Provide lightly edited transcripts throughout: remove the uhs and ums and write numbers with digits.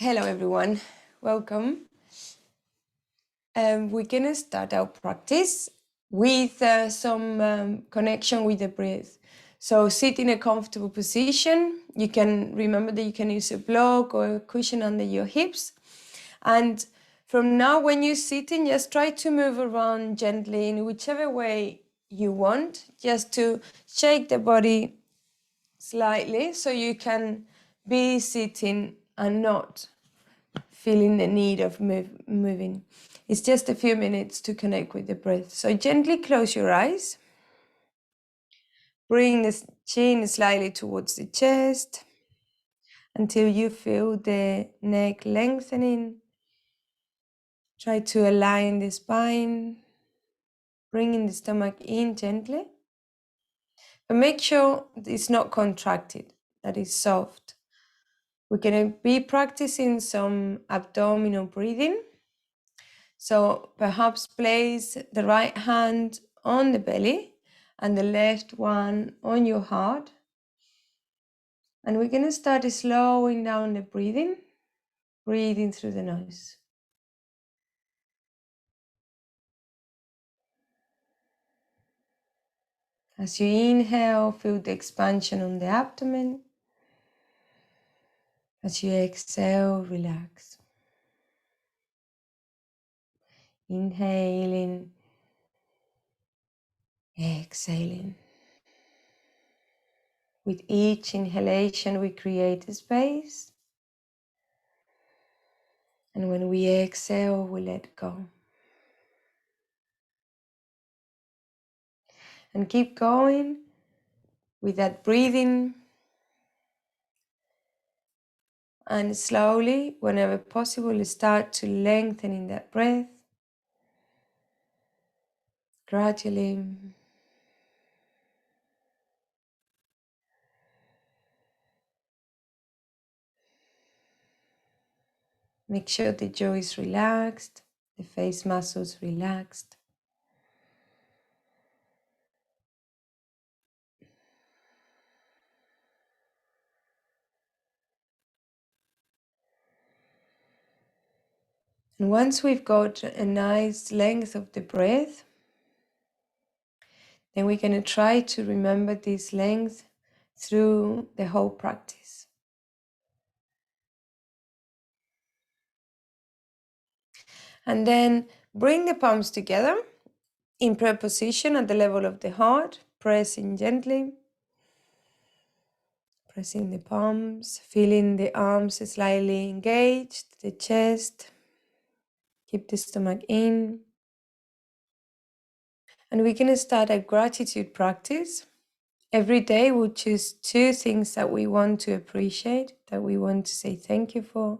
Hello everyone, welcome. We're gonna start our practice with some connection with the breath. So sit in a comfortable position. You can remember that you can use a block or a cushion under your hips. And from now, when you're sitting, just try to move around gently in whichever way you want, just to shake the body slightly so you can be sitting and not feeling the need of moving. It's just a few minutes to connect with the breath. So gently close your eyes. Bring the chin slightly towards the chest until you feel the neck lengthening. Try to align the spine, bringing the stomach in gently. But make sure it's not contracted, that it's soft. We're going to be practicing some abdominal breathing. So perhaps place the right hand on the belly and the left one on your heart. And we're going to start slowing down the breathing through the nose. As you inhale, feel the expansion on the abdomen. As you exhale, relax. Inhaling, exhaling. With each inhalation, we create a space. And when we exhale, we let go. And keep going with that breathing. And slowly, whenever possible, start to lengthen that breath. Gradually. Make sure the jaw is relaxed, the face muscles relaxed. And once we've got a nice length of the breath, then we're going to try to remember this length through the whole practice. And then bring the palms together in prayer position at the level of the heart, pressing gently. Pressing the palms, feeling the arms slightly engaged, the chest. Keep the stomach in. And we're going to start a gratitude practice. Every day we'll choose 2 things that we want to appreciate, that we want to say thank you for.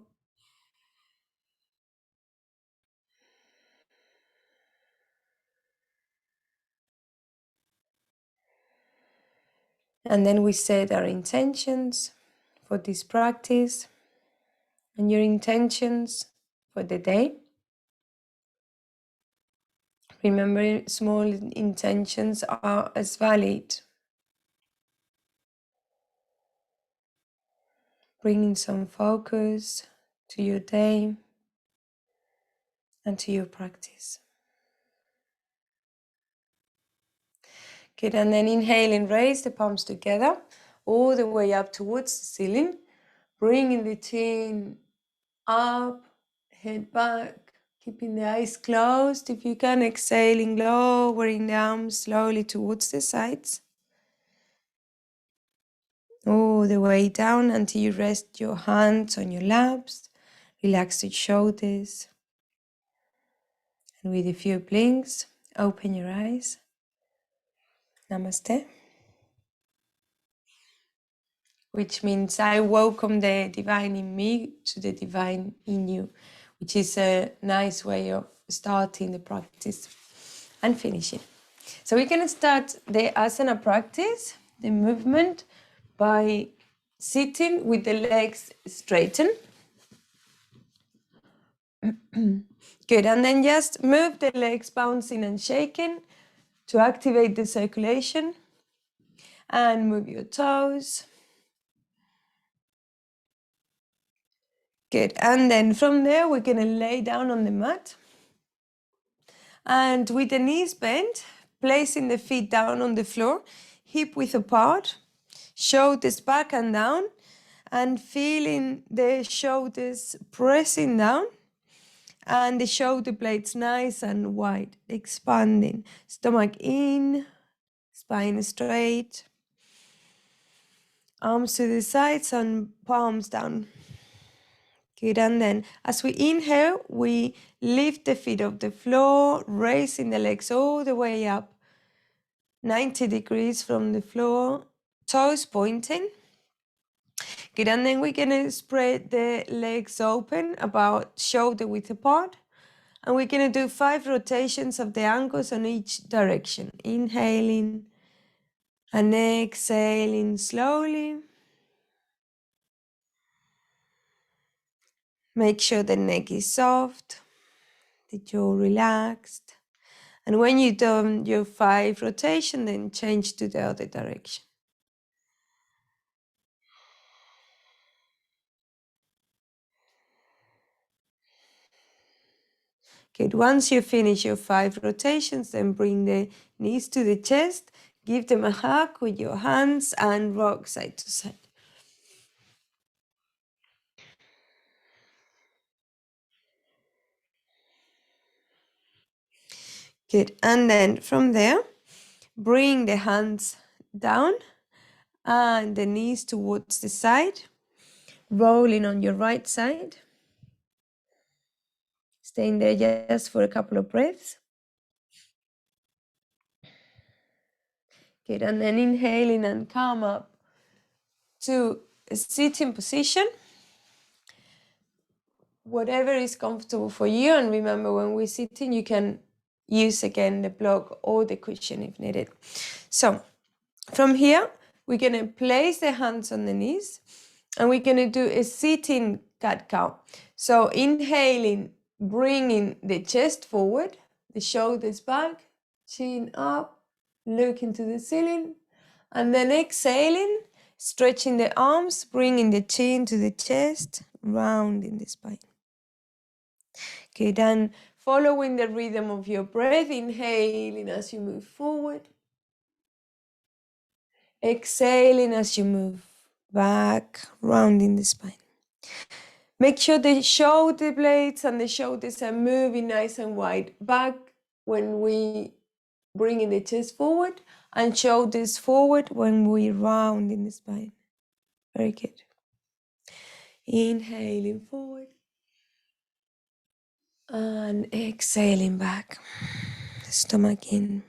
And then we set our intentions for this practice and your intentions for the day. Remember, small intentions are as valid. Bringing some focus to your day and to your practice. Good, and then inhale and raise the palms together all the way up towards the ceiling. Bringing the chin up, head back, keeping the eyes closed. If you can, exhaling, lowering the arms slowly towards the sides. All the way down until you rest your hands on your laps. Relax the shoulders. And with a few blinks, open your eyes. Namaste. Which means I welcome the divine in me to the divine in you, which is a nice way of starting the practice and finishing. So we're going to start the asana practice, the movement, by sitting with the legs straightened. Good, and then just move the legs bouncing and shaking to activate the circulation, and move your toes. Good. And then from there, we're going to lay down on the mat. And with the knees bent, placing the feet down on the floor, hip width apart, shoulders back and down, and feeling the shoulders pressing down and the shoulder blades nice and wide, expanding. Stomach in, spine straight, arms to the sides and palms down. Good, and then as we inhale, we lift the feet off the floor, raising the legs all the way up, 90 degrees from the floor, toes pointing. Good, and then we're gonna spread the legs open, about shoulder width apart. And we're gonna do 5 rotations of the ankles on each direction. Inhaling and exhaling slowly. Make sure the neck is soft, the jaw relaxed. And when you've done your 5 rotations, then change to the other direction. Good. Once you finish your 5 rotations, then bring the knees to the chest, give them a hug with your hands and rock side to side. Good. And then from there, bring the hands down and the knees towards the side, rolling on your right side. Staying there just for a couple of breaths. Good, and then inhaling and come up to a sitting position. Whatever is comfortable for you, and remember when we're sitting, you can use again the block or the cushion if needed. So from here, we're gonna place the hands on the knees and we're gonna do a sitting cat-cow. So inhaling, bringing the chest forward, the shoulders back, chin up, looking to the ceiling, and then exhaling, stretching the arms, bringing the chin to the chest, rounding the spine. Okay, then following the rhythm of your breath, inhaling as you move forward, exhaling as you move back, rounding the spine. Make sure the shoulder blades and the shoulders are moving nice and wide back when we bring in the chest forward, and shoulders forward when we round in the spine. Very good. Inhaling forward and exhaling back, stomach in.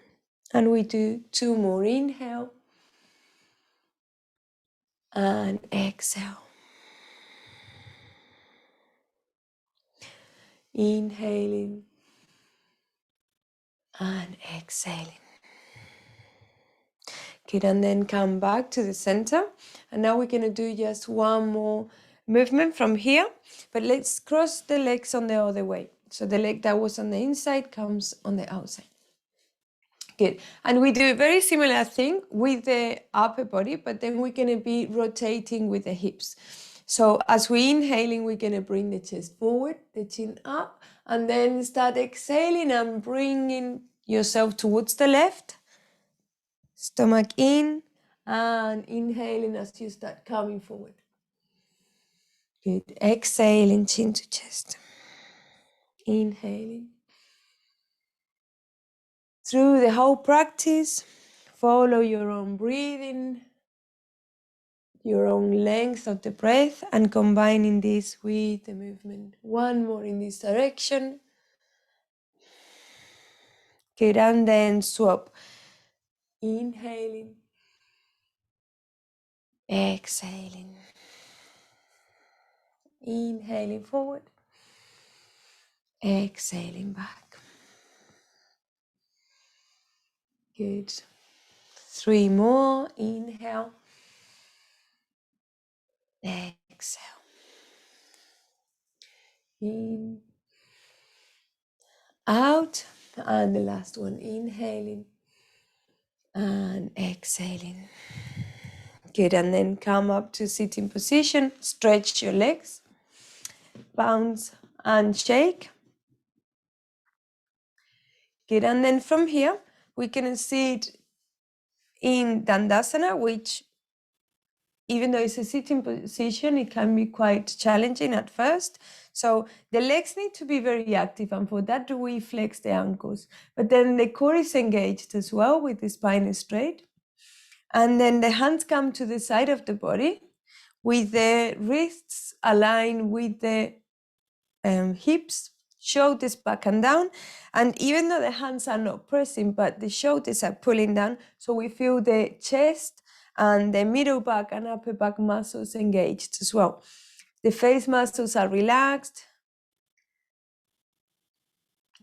And we do 2 more. Inhale and exhale. Inhaling and exhaling. Good, and then come back to the center. And now we're going to do just 1 more movement from here. But let's cross the legs on the other way. So the leg that was on the inside comes on the outside. Good. And we do a very similar thing with the upper body, but then we're going to be rotating with the hips. So as we're inhaling, we're going to bring the chest forward, the chin up, and then start exhaling and bringing yourself towards the left. Stomach in and inhaling as you start coming forward. Good. Exhaling, chin to chest. Inhaling. Through the whole practice, follow your own breathing, your own length of the breath, and combining this with the movement. 1 more in this direction. Good, and then swap. Inhaling, exhaling. Inhaling forward, exhaling back. Good. 3 more. Inhale, exhale. In, out, and the last one. Inhaling and exhaling. Good, and then come up to sitting position, stretch your legs, bounce and shake. Good, and then from here, we can sit in Dandasana, which even though it's a sitting position, it can be quite challenging at first. So the legs need to be very active, and for that we flex the ankles. But then the core is engaged as well with the spine straight. And then the hands come to the side of the body with the wrists aligned with the hips, shoulders back and down. And even though the hands are not pressing, but the shoulders are pulling down, so we feel the chest and the middle back and upper back muscles engaged as well. The face muscles are relaxed.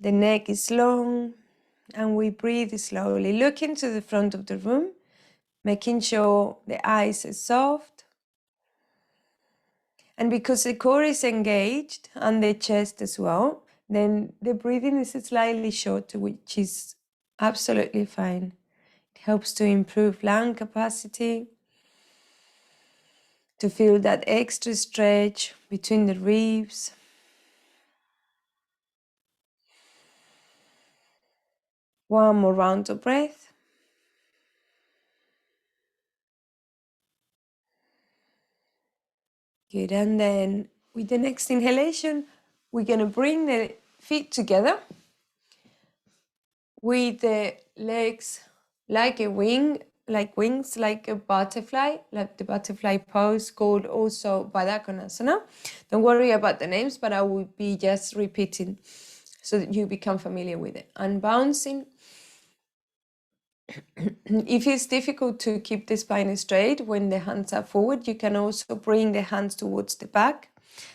The neck is long, and we breathe slowly, looking to the front of the room, making sure the eyes are soft. And because the core is engaged and the chest as well, then the breathing is slightly shorter, which is absolutely fine. It helps to improve lung capacity, to feel that extra stretch between the ribs. One more round of breath. Good, and then with the next inhalation, we're going to bring the feet together with the legs like a wing, like wings, like a butterfly, like the butterfly pose called also Baddha Konasana. Don't worry about the names, but I will be just repeating so that you become familiar with it. And bouncing. If it's difficult to keep the spine straight when the hands are forward, you can also bring the hands towards the back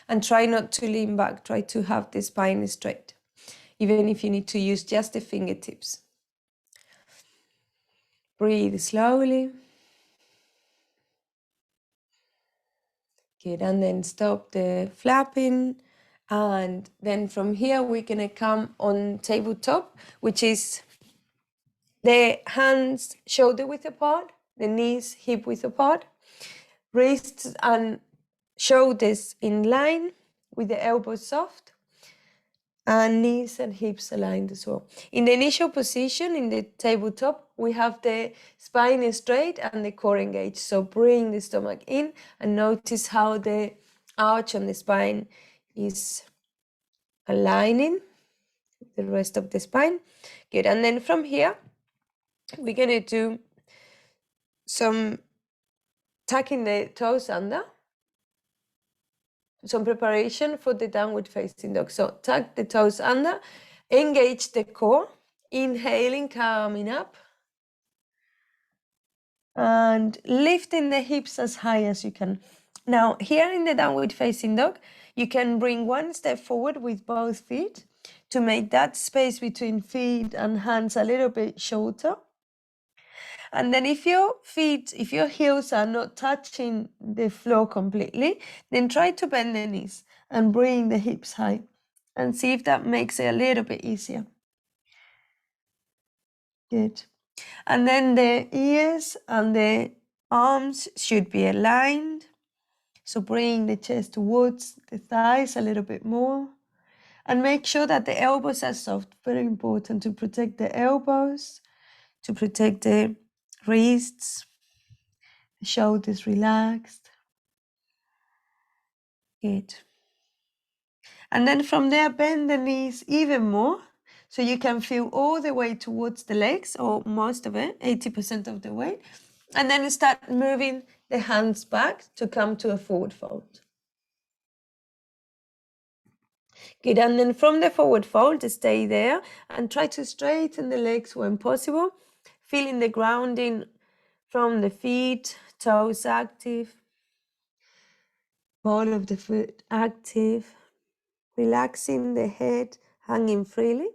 and try not to lean back. Try to have the spine straight, even if you need to use just the fingertips. Breathe slowly. Good, and then stop the flapping. And then from here, we're gonna come on tabletop, which is the hands shoulder width apart, the knees hip width apart, wrists and shoulders in line with the elbows soft, and knees and hips aligned as well. In the initial position, in the tabletop, we have the spine straight and the core engaged. So bring the stomach in and notice how the arch on the spine is aligning with the rest of the spine. Good, and then from here, we're gonna do some tucking the toes under, some preparation for the downward facing dog. So tuck the toes under, engage the core, inhaling, coming up, and lifting the hips as high as you can. Now, here in the downward facing dog, you can bring one step forward with both feet to make that space between feet and hands a little bit shorter. And then if your heels are not touching the floor completely, then try to bend the knees and bring the hips high and see if that makes it a little bit easier. Good. And then the ears and the arms should be aligned. So bring the chest towards the thighs a little bit more. And make sure that the elbows are soft. Very important to protect the elbows, to protect the wrists, the shoulders relaxed. Good. And then from there, bend the knees even more. So you can feel all the way towards the legs, or most of it, 80% of the way. And then start moving the hands back to come to a forward fold. Good, and then from the forward fold, stay there and try to straighten the legs when possible. Feeling the grounding from the feet, toes active, ball of the foot active, relaxing the head, hanging freely.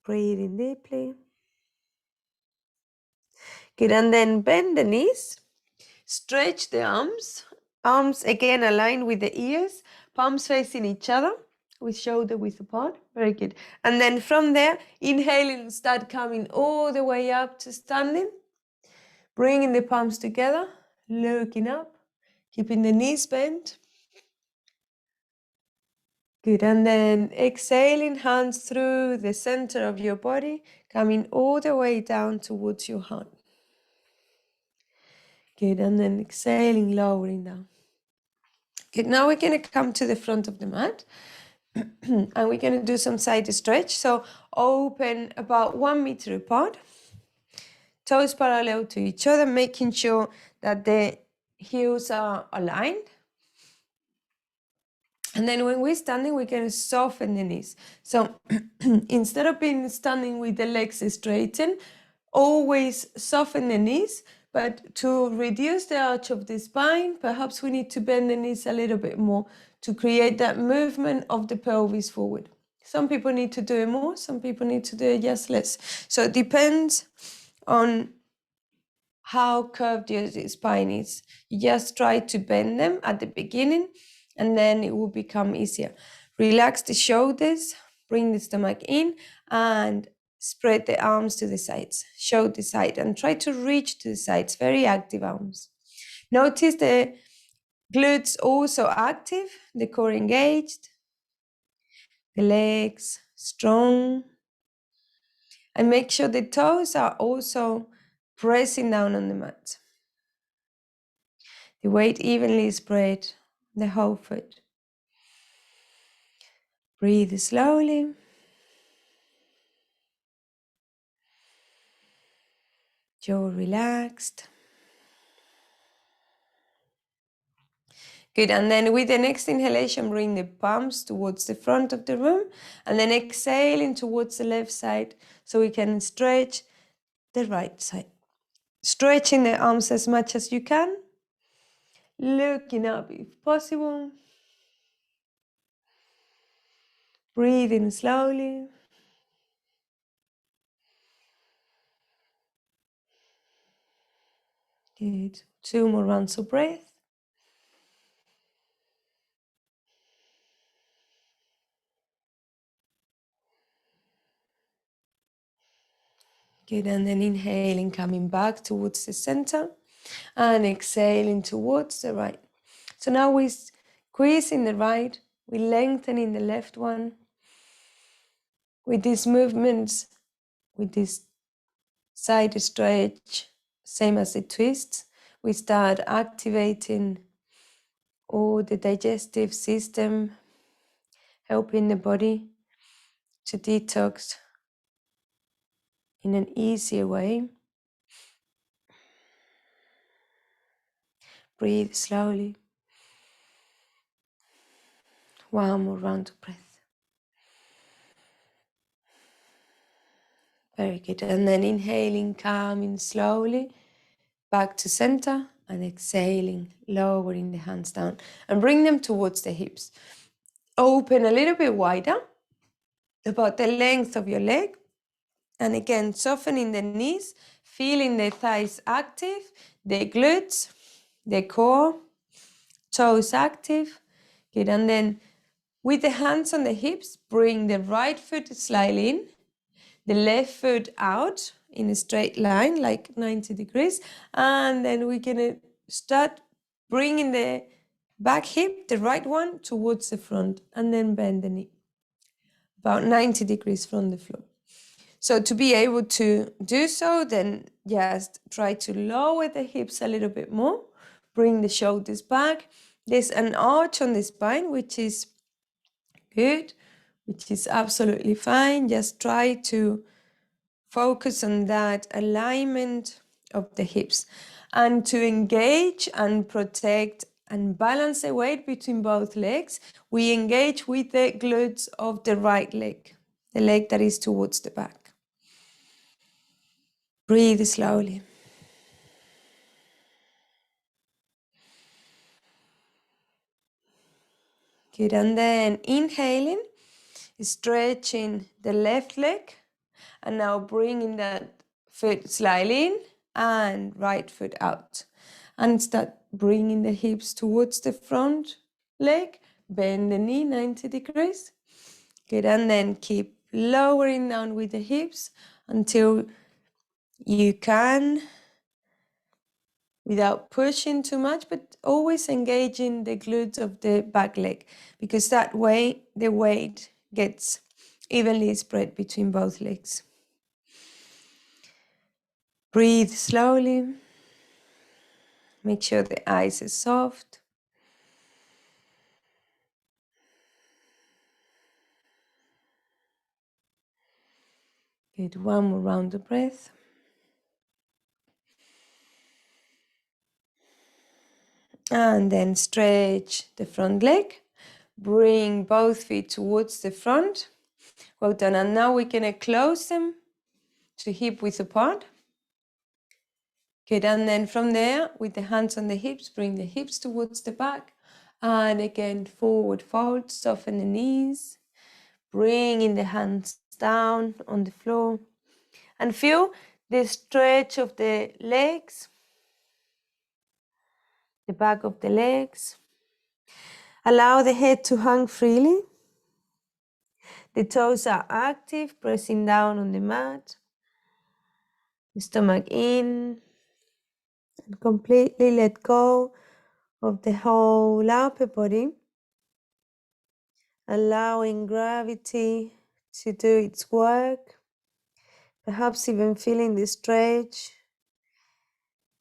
Breathing deeply. Good, and then bend the knees, stretch the arms. Arms again aligned with the ears, palms facing each other with shoulder width apart. Very good. And then from there, inhaling, start coming all the way up to standing. Bringing the palms together, looking up, keeping the knees bent. Good, and then exhaling, hands through the center of your body, coming all the way down towards your heart. Good, and then exhaling, lowering down. Good, now we're going to come to the front of the mat and we're going to do some side stretch. So open about 1 meter apart, toes parallel to each other, making sure that the heels are aligned. And then when we're standing, we're going to soften the knees. So instead of being standing with the legs straightened, always soften the knees. But to reduce the arch of the spine, perhaps we need to bend the knees a little bit more to create that movement of the pelvis forward. Some people need to do it more, some people need to do it just less. So it depends on how curved your spine is. You just try to bend them at the beginning and then it will become easier. Relax the shoulders, bring the stomach in and spread the arms to the sides. Show the side and try to reach to the sides, very active arms. Notice the glutes also active, the core engaged, the legs strong. And make sure the toes are also pressing down on the mat. The weight evenly spread the whole foot. Breathe slowly. Jaw relaxed. Good, and then with the next inhalation, bring the palms towards the front of the room and then exhaling towards the left side so we can stretch the right side. Stretching the arms as much as you can. Looking up if possible. Breathing slowly. Good. 2 more rounds of breath. Good, and then inhaling, coming back towards the center and exhaling towards the right. So now we squeeze in the right, we lengthen in the left one. With these movements, with this side stretch, same as the twists, we start activating all the digestive system, helping the body to detox in an easier way. Breathe slowly. 1 more round of breath. Very good. And then inhaling, coming slowly back to center and exhaling, lowering the hands down and bring them towards the hips. Open a little bit wider, about the length of your leg. And again, softening the knees, feeling the thighs active, the glutes, the core, toes active. Good. And then with the hands on the hips, bring the right foot slightly in, the left foot out in a straight line, like 90 degrees. And then we're gonna start bringing the back hip, the right one, towards the front, and then bend the knee, about 90 degrees from the floor. So to be able to do so, then just try to lower the hips a little bit more, bring the shoulders back. There's an arch on the spine, which is good, which is absolutely fine. Just try to focus on that alignment of the hips and to engage and protect and balance the weight between both legs. We engage with the glutes of the right leg, the leg that is towards the back. Breathe slowly. Good, and then inhaling, stretching the left leg, and now bringing that foot slightly in and right foot out. And start bringing the hips towards the front leg, bend the knee 90 degrees. Good, and then keep lowering down with the hips until you can without pushing too much, but always engaging the glutes of the back leg, because that way the weight gets evenly spread between both legs. Breathe slowly. Make sure the eyes are soft. Good, one more round of breath. And then stretch the front leg. Bring both feet towards the front. Well done. And now we're going to close them to hip width apart. Good. And then from there, with the hands on the hips, bring the hips towards the back. And again, forward fold, soften the knees. Bringing the hands down on the floor. And feel the stretch of the legs, the back of the legs. Allow the head to hang freely. The toes are active, pressing down on the mat. The stomach in. And completely let go of the whole upper body. Allowing gravity to do its work. Perhaps even feeling the stretch,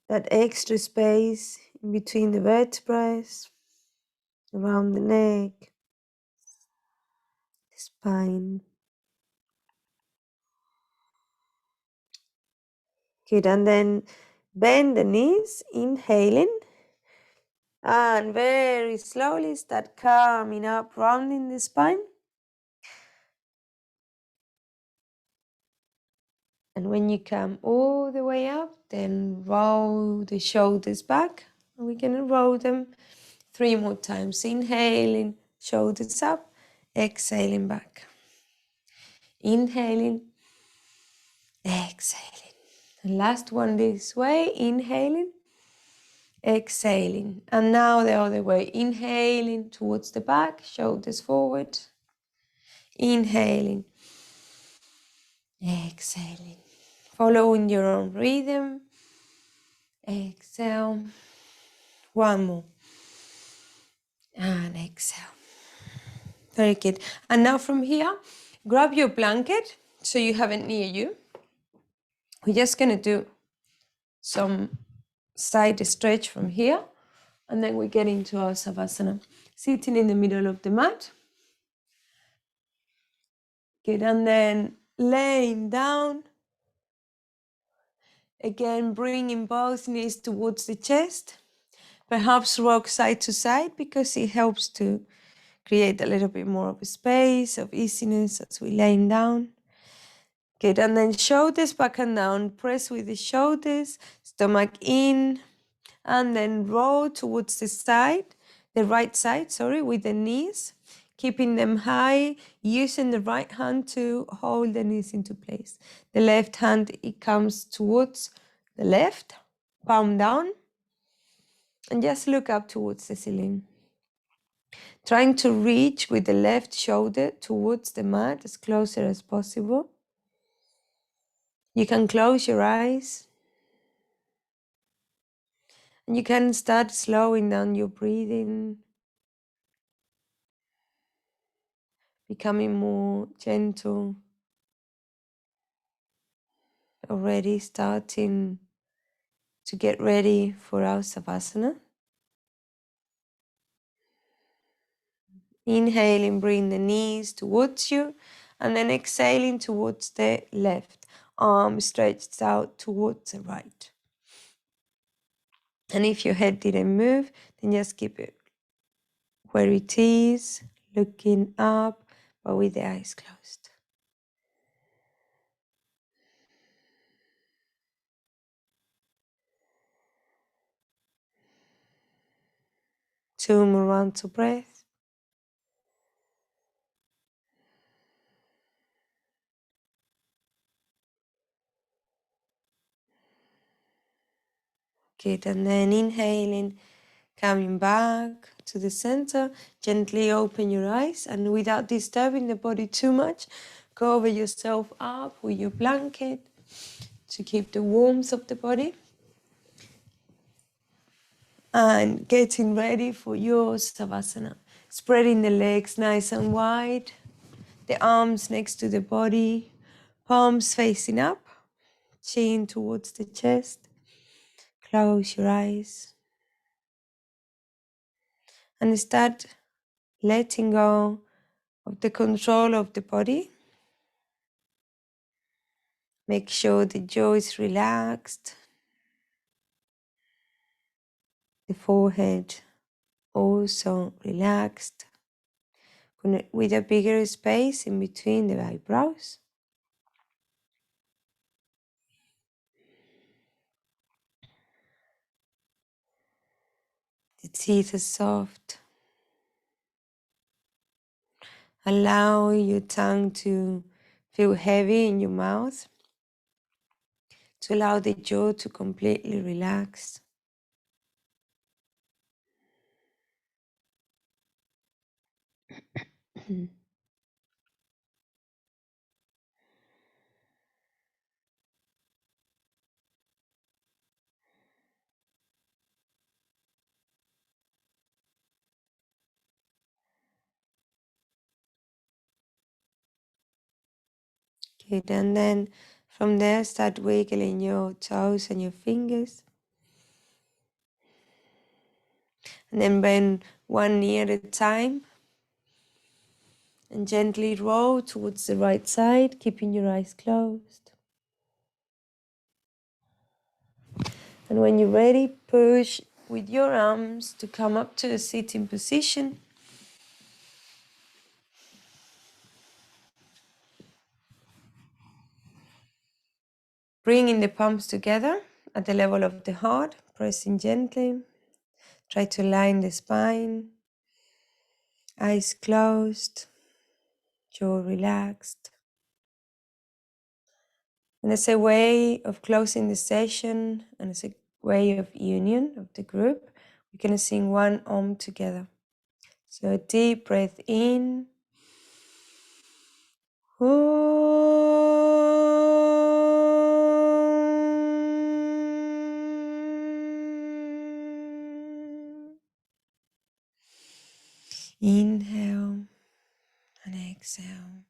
that extra space in between the vertebrae, around the neck, the spine. Good, and then bend the knees, inhaling, and very slowly start coming up, rounding the spine. And when you come all the way up, then roll the shoulders back. And we're going to roll them 3 more times. Inhaling, shoulders up, exhaling back. Inhaling, exhaling. And last one this way, inhaling, exhaling. And now the other way, inhaling towards the back, shoulders forward. Inhaling, exhaling. Following your own rhythm. Exhale. One more. And exhale. Very good. And now from here, grab your blanket so you have it near you. We're just going to do some side stretch from here. And then we get into our Savasana. Sitting in the middle of the mat. Good. And then laying down. Again, bringing both knees towards the chest. Perhaps rock side to side because it helps to create a little bit more of a space, of easiness as we're laying down. Good, and then shoulders back and down. Press with the shoulders, stomach in, and then roll towards the side, the right side, with the knees. Keeping them high, using the right hand to hold the knees into place. The left hand, it comes towards the left, palm down, and just look up towards the ceiling. Trying to reach with the left shoulder towards the mat as closer as possible. You can close your eyes. And you can start slowing down your breathing. Becoming more gentle. Already starting to get ready for our Savasana. Inhaling, bring the knees towards you. And then exhaling towards the left. Arm stretched out towards the right. And if your head didn't move, then just keep it where it is, looking up, but with the eyes closed. Two more rounds of breath. Good, and then inhaling, coming back to the center, gently open your eyes, and without disturbing the body too much, cover yourself up with your blanket to keep the warmth of the body. And getting ready for your Savasana. Spreading the legs nice and wide, the arms next to the body, palms facing up, chin towards the chest. Close your eyes and start letting go of the control of the body. Make sure the jaw is relaxed, the forehead also relaxed, with a bigger space in between the eyebrows. The teeth are soft. Allow your tongue to feel heavy in your mouth, to allow the jaw to completely relax. Good, and then from there start wiggling your toes and your fingers. And then bend one knee at a time and gently roll towards the right side, keeping your eyes closed. And when you're ready, push with your arms to come up to a sitting position. Bringing the palms together at the level of the heart, pressing gently. Try to line the spine, eyes closed, jaw relaxed. And as a way of closing the session and as a way of union of the group, we're going to sing one Om together. So a deep breath in. Inhale and exhale.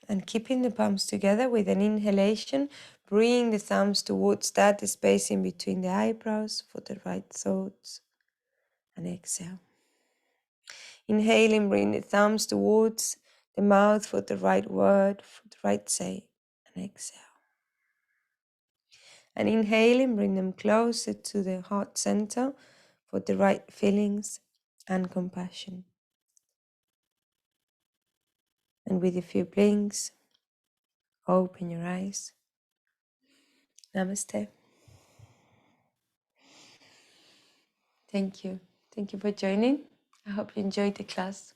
And keeping the palms together with an inhalation, bring the thumbs towards that space in between the eyebrows for the right thoughts. And exhale. Inhaling, bring the thumbs towards the mouth for the right word, for the right say. And exhale. And inhaling, bring them closer to the heart center for the right feelings and compassion. And with a few blinks, open your eyes. Namaste. Thank you. Thank you for joining. I hope you enjoyed the class.